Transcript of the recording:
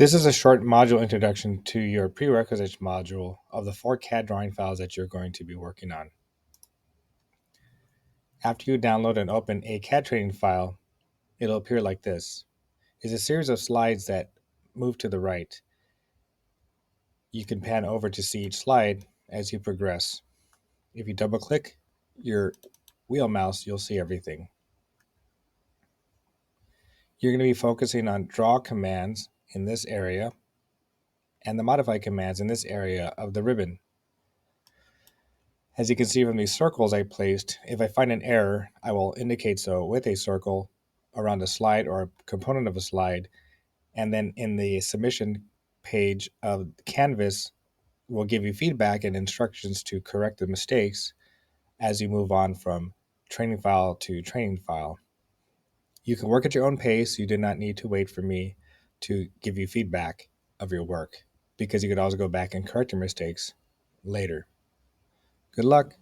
This is a short module introduction to your prerequisites module of the 4 CAD drawing files that you're going to be working on. After you download and open a CAD training file, it'll appear like this. It's a series of slides that move to the right. You can pan over to see each slide as you progress. If you double click your wheel mouse, you'll see everything. You're going to be focusing on draw commands in this area and the modify commands in this area of the ribbon. As you can see from these circles I placed, if I find an error, I will indicate so with a circle around a slide or a component of a slide. And then in the submission page of Canvas, we'll give you feedback and instructions to correct the mistakes as you move on from training file to training file. You can work at your own pace. You do not need to wait for me to give you feedback of your work, because you could always go back and correct your mistakes later. Good luck.